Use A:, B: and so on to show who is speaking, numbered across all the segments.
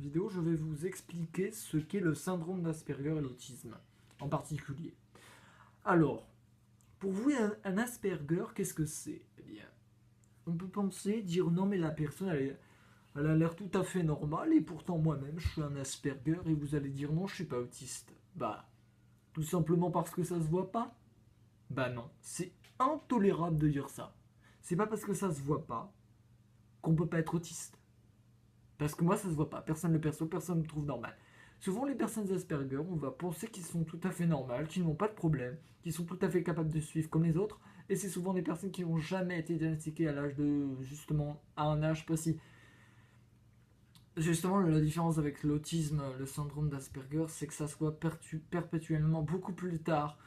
A: vidéo, je vais vous expliquer ce qu'est le syndrome d'Asperger et l'autisme en particulier. Alors, pour vous, un Asperger, qu'est-ce que c'est? Eh bien, on peut penser, dire non, mais la personne, elle a l'air tout à fait normale, et pourtant moi-même, je suis un Asperger, et vous allez dire non, je suis pas autiste. Bah, tout simplement parce que ça se voit pas? Bah non, c'est intolérable de dire ça. C'est pas parce que ça se voit pas qu'on peut pas être autiste. Parce que moi, ça se voit pas. Personne ne le perçoit, personne ne le trouve normal. Souvent, les personnes Asperger, on va penser qu'ils sont tout à fait normales, qu'ils n'ont pas de problème, qu'ils sont tout à fait capables de suivre comme les autres. Et c'est souvent des personnes qui n'ont jamais été diagnostiquées à l'âge de, justement, à un âge précis. Justement, la différence avec l'autisme, le syndrome d'Asperger, c'est que ça se voit perpétuellement beaucoup plus tard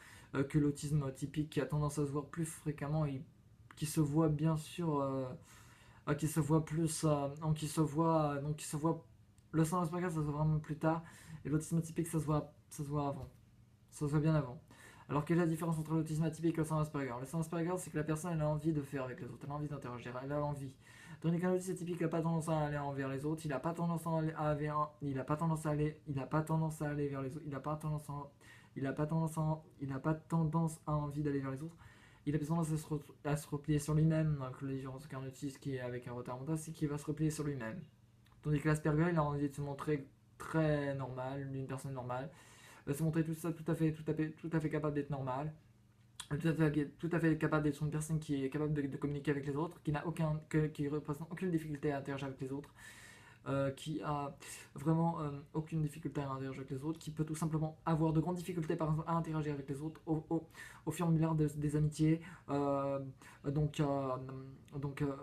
A: que l'autisme typique qui a tendance à se voir plus fréquemment et qui se voit bien sûr qui se voit plus, donc qui se voit, le syndrome Asperger ça se voit vraiment plus tard, et l'autisme atypique ça se voit avant, ça se voit bien avant. Alors quelle est la différence entre l'autisme atypique et le syndrome Asperger? Le syndrome Asperger c'est que la personne elle a envie de faire avec les autres, elle a envie d'interagir, elle a envie. Tandis qu'un autiste atypique n'a pas tendance à aller envers les autres, il n'a pas tendance à aller, il a pas tendance à aller, il a pas tendance à aller vers les autres, il n'a pas tendance à, il a pas tendance à, il n'a pas tendance à envie d'aller vers les autres. Il a tendance à se replier sur lui-même, donc la différence qu'un autiste qui est avec un retard mental, c'est qu'il va se replier sur lui-même. Tandis que l'Asperger, il a envie de se montrer très normal, une personne normale, il va se montrer tout ça tout à fait capable d'être normal, tout à fait capable d'être une personne qui est capable de communiquer avec les autres, qui n'a qui représente aucune difficulté à interagir avec les autres, qui a vraiment aucune difficulté à interagir avec les autres, qui peut tout simplement avoir de grandes difficultés par exemple à interagir avec les autres au fur et à mesure des amitiés. Euh, donc, euh,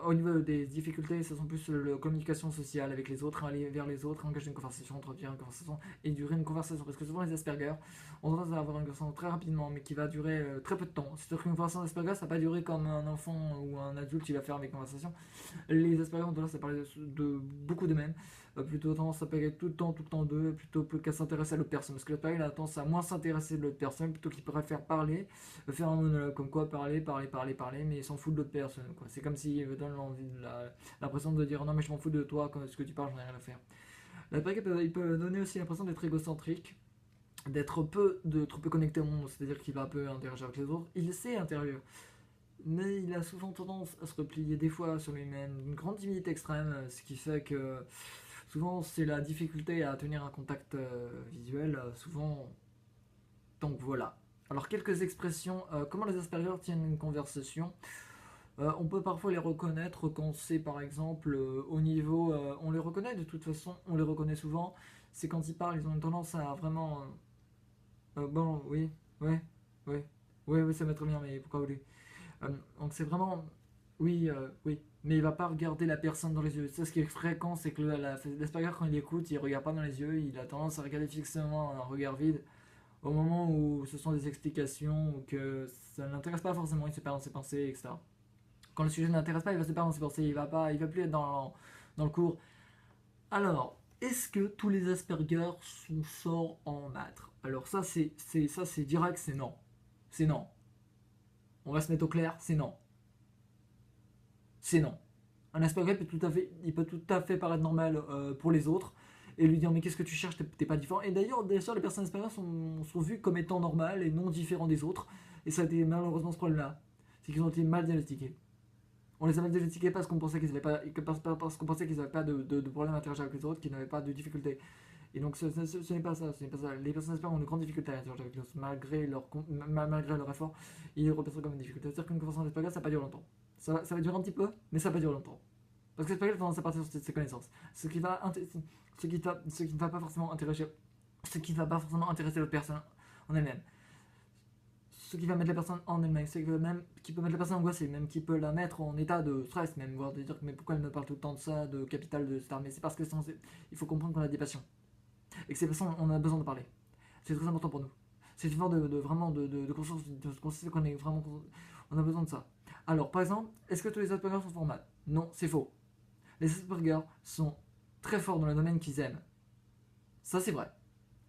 A: au niveau des difficultés, ce sont plus la communication sociale avec les autres, aller vers les autres, engager une conversation, entretenir une conversation et durer une conversation. Parce que souvent les Asperger ont tendance à avoir une conversation très rapidement, mais qui va durer très peu de temps. C'est-à-dire qu'une conversation d'Asperger, ça va pas durer comme un enfant ou un adulte qui va faire avec conversations. Les Asperger ont tendance à parler de beaucoup de même, plutôt tendance à parler tout le temps d'eux, plutôt qu'à s'intéresser à l'autre personne. Parce que l'Asperger a tendance à moins s'intéresser de l'autre personne, plutôt qu'il préfère parler, faire un monologue, comme quoi parler, mais il s'en fout de l'autre personne. C'est comme s'il me donne l'impression de dire non, mais je m'en fous de toi, quand ce que tu parles, j'en ai rien à faire. L'Asperger il peut donner aussi l'impression d'être égocentrique, d'être peu connecté au monde, c'est-à-dire qu'il va un peu interagir avec les autres. Il sait interagir, mais il a souvent tendance à se replier des fois sur lui-même, une grande timidité extrême, ce qui fait que souvent c'est la difficulté à tenir un contact visuel, souvent. Donc voilà. Alors quelques expressions, comment les Asperger tiennent une conversation. On peut parfois les reconnaître quand c'est par exemple au niveau, on les reconnaît de toute façon, on les reconnaît souvent, c'est quand ils parlent, ils ont une tendance à vraiment, bon oui, ouais, ouais, ouais, oui ça va très bien, mais pourquoi vous voulez. Donc c'est vraiment. Oui, oui. Mais il va pas regarder la personne dans les yeux. Ça, ce qui est fréquent, c'est que l'Asperger, quand il écoute, il regarde pas dans les yeux, il a tendance à regarder fixement un regard vide. Au moment où ce sont des explications, ou que ça ne l'intéresse pas forcément, il se perd dans ses pensées, etc. Quand le sujet ne l'intéresse pas, il va se perdre dans ses pensées, il va plus être dans le cours. Alors, est-ce que tous les Asperger sont forts en maths? Alors ça, c'est direct, c'est non. C'est non. On va se mettre au clair, c'est non. C'est non. Un Asperger il peut tout à fait paraître normal pour les autres et lui dire mais qu'est-ce que tu cherches, t'es pas différent. Et d'ailleurs, les personnes Asperger sont vues comme étant normales et non différents des autres. Et ça a été malheureusement ce problème-là. C'est qu'ils ont été mal diagnostiqués. On les a mal diagnostiqués parce qu'on pensait qu'ils n'avaient pas, parce qu'on pensait qu'ils n'avaient pas de problème à interagir avec les autres, qu'ils n'avaient pas de difficultés. Et donc ce n'est pas ça, ce n'est pas ça. Les personnes Asperger ont de grandes difficultés à interagir avec les autres, malgré leur effort, ils le repèrent comme une difficulté. C'est-à-dire qu'une conversation Asperger, ça va pas durer longtemps. Ça va durer un petit peu, mais ça va pas durer longtemps. Parce que Asperger a tendance à partir sur ses connaissances. Ce qui ne va pas forcément interagir, ce qui ne va pas forcément intéresser l'autre personne en elle-même. Ce qui va mettre la personne en elle-même, c'est que même qui peut mettre la personne angoissée, même qui peut la mettre en état de stress, même voire de dire mais pourquoi elle me parle tout le temps de ça, de capital, de star. Mais c'est parce que il faut comprendre qu'on a des passions et que ces passions, on a besoin de parler. C'est très important pour nous. C'est une forme vraiment de conscience, de considérer qu'on est vraiment, on a besoin de ça. Alors par exemple, est-ce que tous les Asperger sont forts en maths? Non, c'est faux. Les Asperger sont très forts dans le domaine qu'ils aiment. Ça c'est vrai.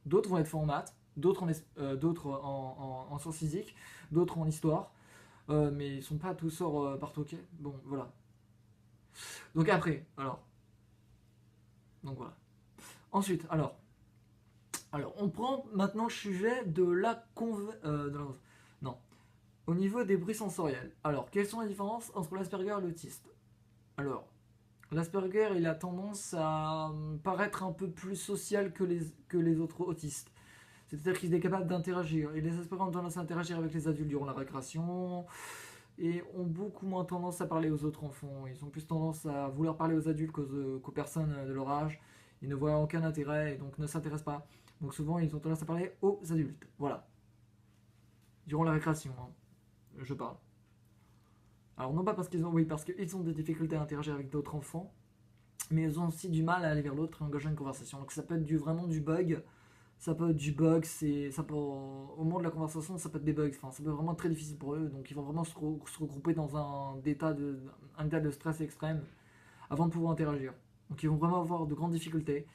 A: D'autres vont être forts en maths, d'autres en sciences physiques, d'autres en histoire, mais ils sont pas tous forts partout. Ok. Bon, voilà. Donc après, alors, donc voilà. Ensuite, alors, on prend maintenant le sujet de la non. Au niveau des bruits sensoriels. Alors, quelles sont les différences entre l'Asperger et l'autiste? Alors, l'Asperger, il a tendance à paraître un peu plus social que les autres autistes. C'est-à-dire qu'il est capable d'interagir. Et les Asperger ont tendance à interagir avec les adultes durant la récréation et ont beaucoup moins tendance à parler aux autres enfants. Ils ont plus tendance à vouloir parler aux adultes qu'aux personnes de leur âge. Ils ne voient aucun intérêt et donc ne s'intéressent pas. Donc souvent, ils ont tendance à parler aux adultes. Voilà. Durant la récréation, hein, je parle. Alors non pas parce qu'ils ont, oui, parce qu'ils ont des difficultés à interagir avec d'autres enfants, mais ils ont aussi du mal à aller vers l'autre et engager une conversation. Donc ça peut être vraiment du bug. Ça peut être du bug, au moment de la conversation, ça peut être des bugs. Enfin, ça peut être vraiment très difficile pour eux. Donc ils vont vraiment se regrouper dans un état de stress extrême avant de pouvoir interagir. Donc ils vont vraiment avoir de grandes difficultés.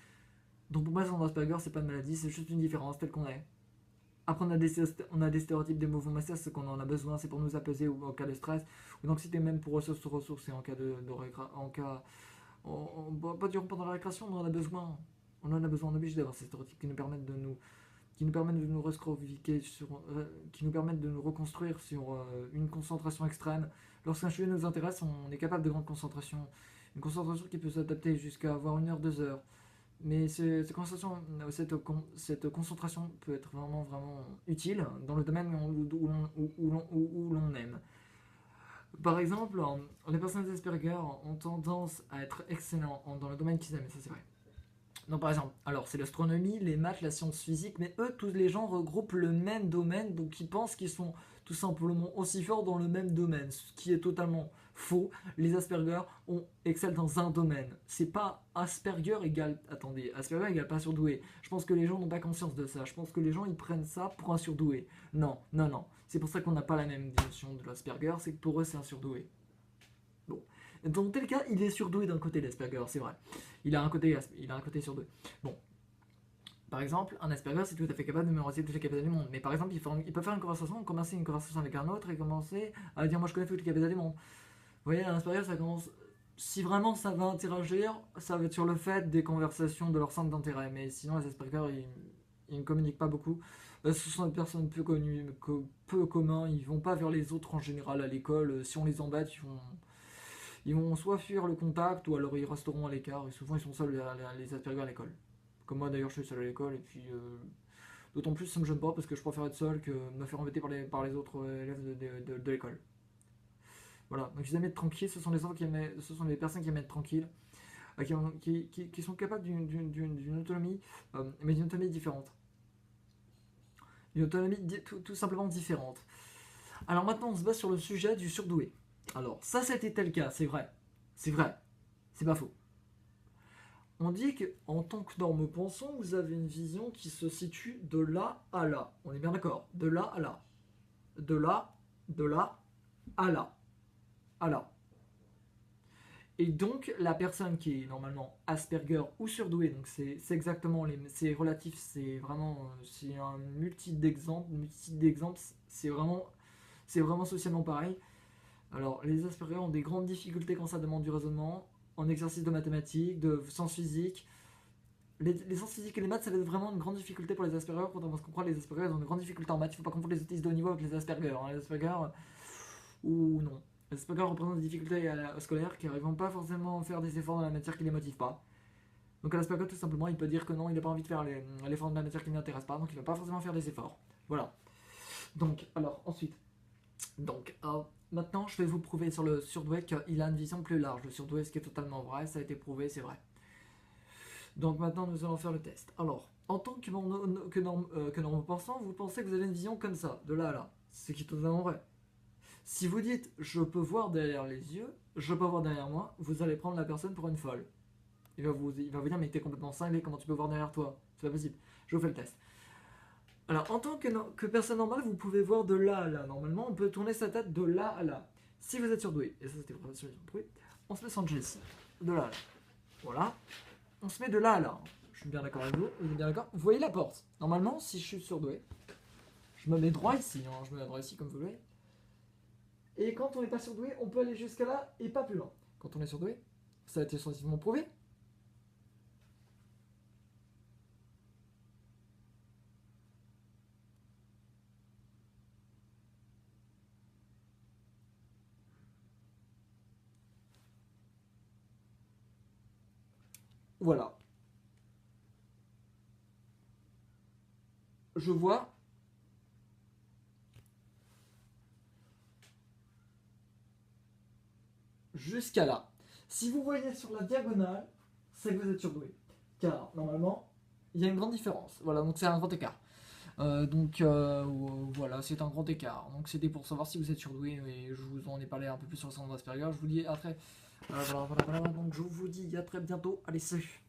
A: Donc pour moi, syndrome Asperger, c'est pas une maladie, c'est juste une différence telle qu'on est. Après, on a des stéréotypes, des mouvements massifs, ce qu'on en a besoin, c'est pour nous apaiser ou en cas de stress, ou d'anxiété même pour se ressourcer en cas en cas, pas durant pendant la récréation, on en a besoin. On en a besoin, on est obligé d'avoir ces stéréotypes qui nous permettent de nous qui nous permettent de nous reconstruire sur une concentration extrême. Lorsqu'un sujet nous intéresse, on est capable de grande concentration. Une concentration qui peut s'adapter jusqu'à avoir 1 heure, 2 heures. Mais cette concentration peut être vraiment utile dans le domaine où l'on aime. Par exemple, les personnes Asperger ont tendance à être excellents dans le domaine qu'ils aiment, et ça c'est vrai. Donc par exemple, alors c'est l'astronomie, les maths, la science physique, mais eux, tous les gens regroupent le même domaine, donc ils pensent qu'ils sont tout simplement aussi forts dans le même domaine, ce qui est totalement faux. Les Asperger excellent dans un domaine. C'est pas Asperger égale, attendez, Asperger égale pas surdoué. Je pense que les gens n'ont pas conscience de ça. Je pense que les gens ils prennent ça pour un surdoué. Non, non, non. C'est pour ça qu'on n'a pas la même dimension de l'Asperger, c'est que pour eux c'est un surdoué. Bon. Dans tel cas, il est surdoué d'un côté l'Asperger, c'est vrai. Il a un côté surdoué. Bon. Par exemple, un Asperger, c'est tout à fait capable de mémoriser toutes les capitales du monde. Mais par exemple, il peut faire une conversation, commencer une conversation avec un autre et commencer à dire moi je connais toutes les capitales du monde. Vous voyez, un Asperger, ça commence. Si vraiment ça va interagir, ça va être sur le fait des conversations de leur centre d'intérêt. Mais sinon, les Asperger, ils ne communiquent pas beaucoup. Ce sont des personnes peu connues, peu communs. Ils vont pas vers les autres en général à l'école. Si on les embête, ils vont soit fuir le contact ou alors ils resteront à l'écart. Et souvent, ils sont seuls les Asperger à l'école. Comme moi d'ailleurs, je suis seul à l'école. Et puis, d'autant plus, ça me gêne pas parce que je préfère être seul que me faire embêter par les autres élèves de l'école. Voilà, donc ils aiment être tranquilles, ce sont les personnes qui aiment être tranquilles, qui sont capables d'une autonomie, mais d'une autonomie différente. Une autonomie tout simplement différente. Alors maintenant, on se base sur le sujet du surdoué. Alors, ça, c'était tel cas, c'est vrai. C'est vrai. C'est pas faux. On dit qu'en tant que norme pensant, vous avez une vision qui se situe de là à là. On est bien d'accord. De là à là. De là à là. À là. Et donc, la personne qui est normalement Asperger ou surdouée, donc c'est exactement c'est relatif, c'est vraiment, c'est un multi d'exemples, c'est vraiment socialement pareil. Alors, les Asperger ont des grandes difficultés quand ça demande du raisonnement, en exercice de mathématiques, de sciences physiques. Les sciences physiques et les maths, ça va être vraiment une grande difficulté pour les Asperger. Quand on va se comprendre, les Asperger ont de grandes difficultés en maths. Il ne faut pas confondre les autistes de haut niveau avec les Asperger. Hein. Les Asperger, ou non. Les Asperger représentent des difficultés scolaires qui n'arrivent pas forcément à faire des efforts dans la matière qui ne les motive pas. Donc à l'Asperger, tout simplement, il peut dire que non, il n'a pas envie de faire l'effort de la matière qui ne l'intéresse pas, donc il ne va pas forcément faire des efforts. Voilà. Donc, alors, ensuite. Donc, maintenant, je vais vous prouver sur le surdoué qu'il a une vision plus large. Le surdoué, ce qui est totalement vrai, ça a été prouvé, c'est vrai. Donc maintenant, nous allons faire le test. Alors, en tant que norme pensant, vous pensez que vous avez une vision comme ça, de là à là. Ce qui est totalement vrai. Si vous dites je peux voir derrière les yeux, je peux voir derrière moi, vous allez prendre la personne pour une folle. Il va vous dire mais t'es complètement cinglé, comment tu peux voir derrière toi? C'est pas possible. Je vous fais le test. Alors en tant que personne normale, vous pouvez voir de là à là. Normalement, on peut tourner sa tête de là à là. Si vous êtes surdoué, et ça c'était vraiment surdoué, on se met sans ici. De là à là. Voilà. On se met de là à là. Je suis bien d'accord avec vous. Vous êtes bien d'accord? Vous voyez la porte. Normalement, si je suis surdoué, je me mets droit ici. Hein. Je me mets droit ici comme vous voulez. Et quand on n'est pas surdoué, on peut aller jusqu'à là et pas plus loin. Quand on est surdoué, ça a été scientifiquement prouvé. Voilà. Je vois jusqu'à là. Si vous voyez sur la diagonale, c'est que vous êtes surdoué. Car normalement, il y a une grande différence. Voilà, donc c'est un grand écart. Voilà, c'est un grand écart. Donc c'était pour savoir si vous êtes surdoué, et je vous en ai parlé un peu plus sur le syndrome d'Asperger. Je vous dis après. Donc je vous dis à très bientôt. Allez, salut.